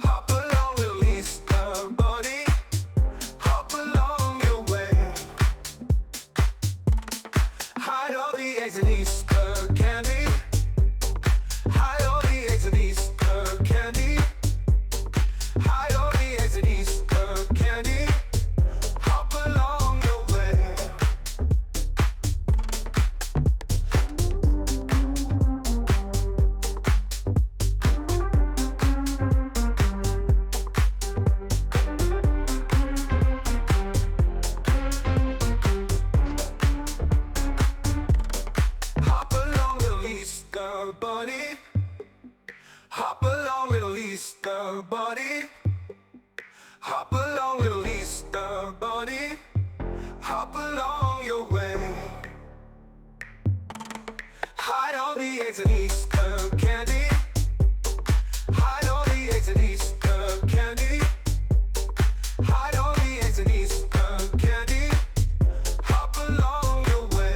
Hop along, little Easter bunny. Hop along your way. Hide all the eggs in Easter candy. Hide all the eggs in Easter candy. Hide all the eggs in Easter candy. Hop along your way. Hop along, little Easter bunny. Hop along, little Easter bunny. Hop along, little Easter bunny. Hop along your way. Hide all the eggs in Easter candy. Hide all the eggs in Easter candy. Hide all the eggs in Easter candy. Hop along your way.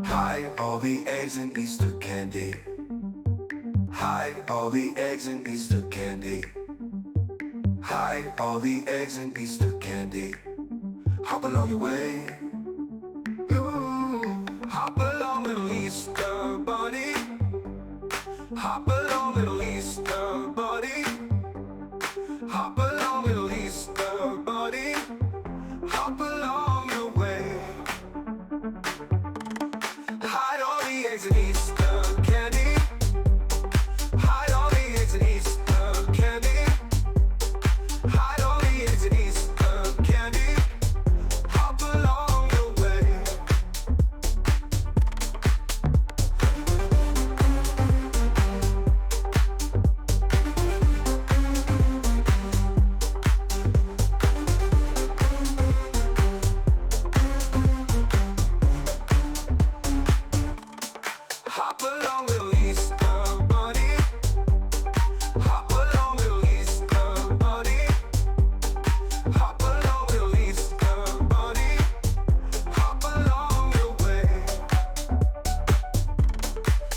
Hide all the eggs in Easter candy. Hide all the eggs in Easter candy. Hide all the eggs in Easter candy. Hop along your way. Ooh. Hop along, little Easter bunny. Hop along, little Easter bunny. Hop along, little Easter bunny. Hop along your way. Hide all the eggs in Easter candy. Hide all the eggs in Easter candy. Hide all the eggs in Easter candy. Hop along your way. Hop along, little Easter bunny. Hop along, little Easter bunny. Hop along, little Easter bunny. Hop along your way.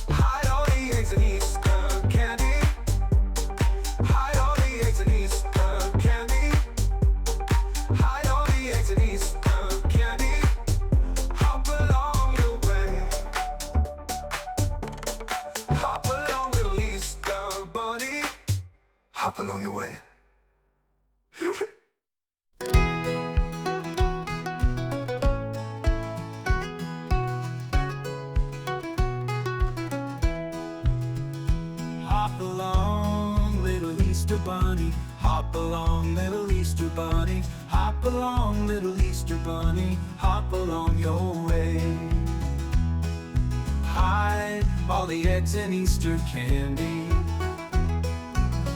Hide all the eggs in Easter candy. Hide all the eggs in Easter candy. Hide all the eggs in Easter candy. Hop along your way. Hop along, little Easter bunny. Hop along your way. Hop along, little Easter bunny. Hop along, little Easter bunny. Hop along, little Easter bunny. Hop along your way. Hide all the eggs in Easter candy.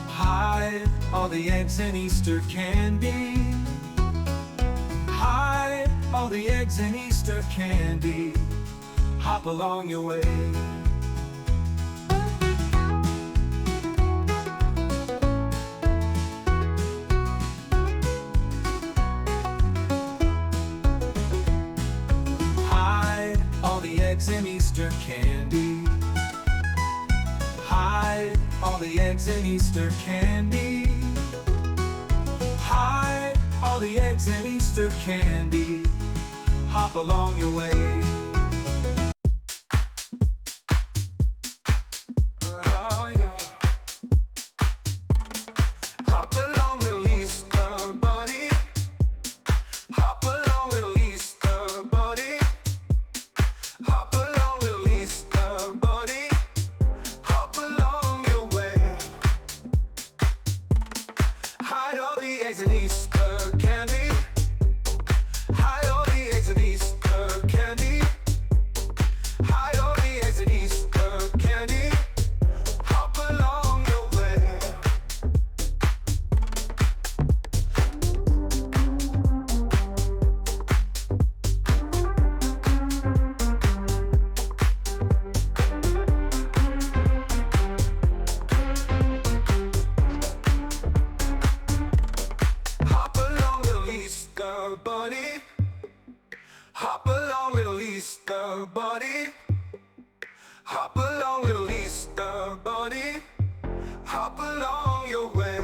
Hide all the eggs in Easter candy. Hide all the eggs in Easter candy. Hop along your way. Hide all the eggs in Easter candy. Hide all the eggs in Easter candy. Hide all the eggs in Easter candy. Hop along your way. Oh, yeah. Hop along, little Easter bunny. Hop along, little Easter bunny. Hop along, little Easter bunny. Hop along your way. Hide all the eggs in Easter candy. Hide all the eggs in Easter candy. Easter bunny. Hop along, little Easter bunny. Hop along, little Easter bunny. Hop along your way.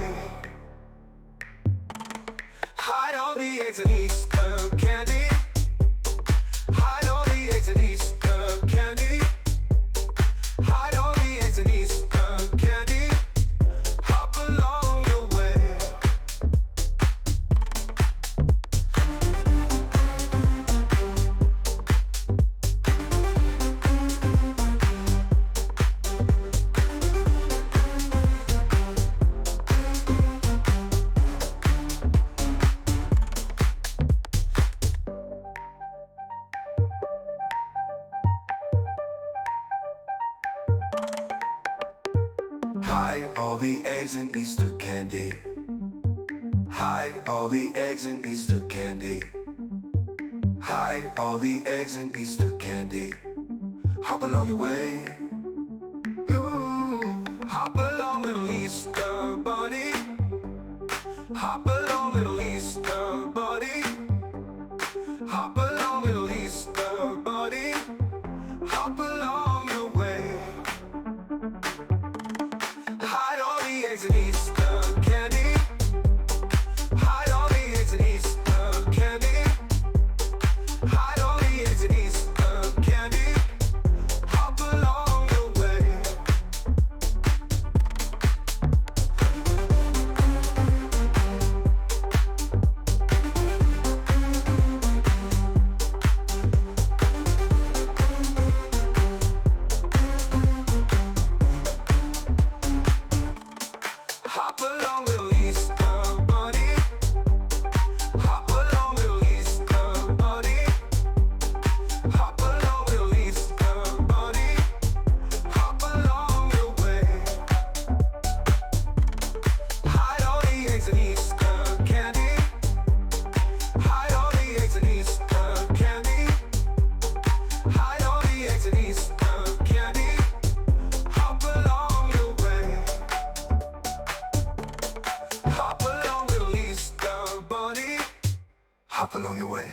Hide all the eggs and Easter candy. Hide all the eggs and Easter candy. Hide all the eggs and Easter candy. Hop along your way. Hide all the eggs in Easter candy. Hide all the eggs in Easter candy. Hide all the eggs in Easter candy. Hop along your way. Ooh. Hop along, little Easter bunny. Hop along, little Easter bunny. Hop along, little Easter bunny. Hop along your way. Hide all the eggs in Easter candy. Hide all the eggs in Easter candy. Hide all the eggs in Easter candy. Hop along your way. Hop along, little Easter bunny. Hop along, little Easter bunny. Hop along, little Easter bunny. Hop along your way. Hide all the eggs in Easter candy. Hide all the eggs in Easter candy. Hide all the eggs in Easter candy. Hop along your way. Hop along, little Easter bunny. Hop along your way.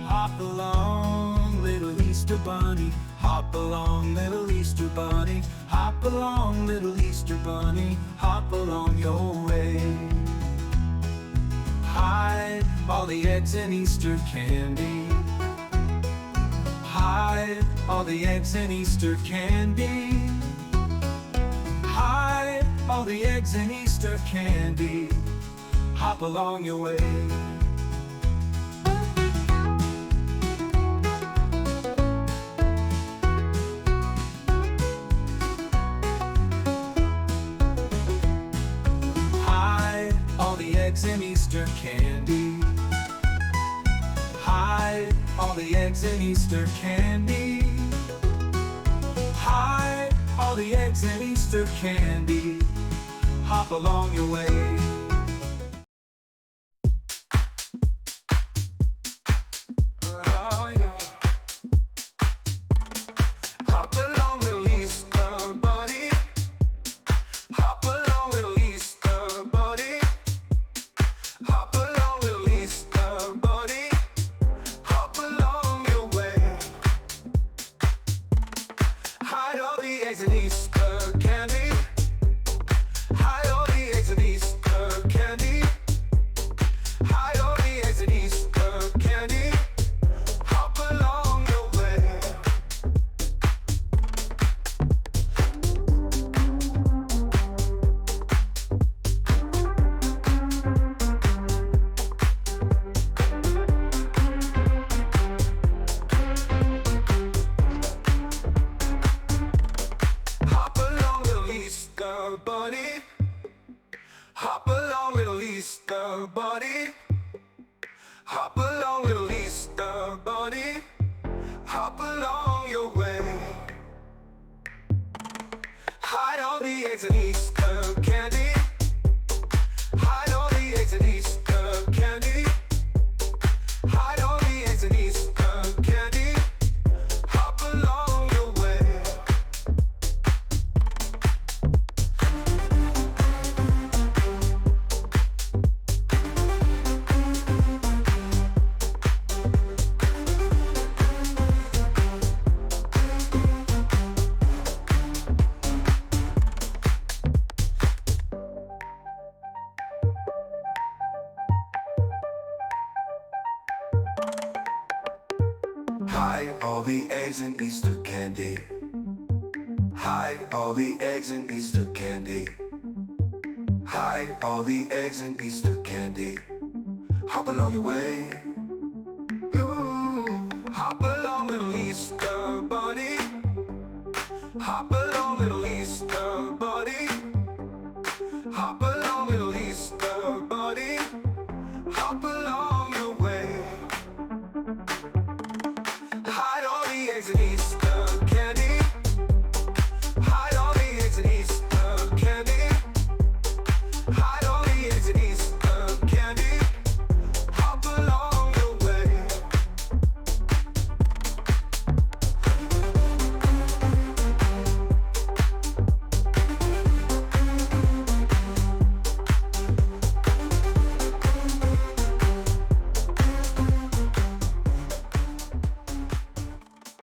Hop along, little Easter bunny. Hop along, little Easter bunny. Hop along, little Easter bunny. Hop along your way. Hide all the eggs in Easter candy. Hide all the eggs in Easter candy. Hide all the eggs in Easter candy. Hop along your way. Hide all the eggs in Easter candy. Hide all the eggs in Easter candy. Hide all the eggs in Easter candy. Hop along your way. Oh, yeah. Hop along, little Easter bunny. Hop along, little Easter bunny. Hop along, little Easter bunny. Hop along your way. Hide all the eggs in Easter candy. Hide all the eggs in Easter candy. Hide all the eggs in Easter candy. Hop along your way. Hop along, little Easter bunny. Hop along, little Easter bunny. Hop along, little Easter bunny. Hop along your way. Hide all the eggs in Easter candy. Hide all the eggs in Easter candy. Hide all the eggs in Easter candy. all the eggs in Easter candy. Hide all the eggs in Easter candy. Hide all the eggs in Easter candy. Hop along your way. Ooh, hop along, little Easter bunny. Hop along, little Easter bunny. Hop along, little Easter bunny. Hop along your way. Hide all the eggs in Easter.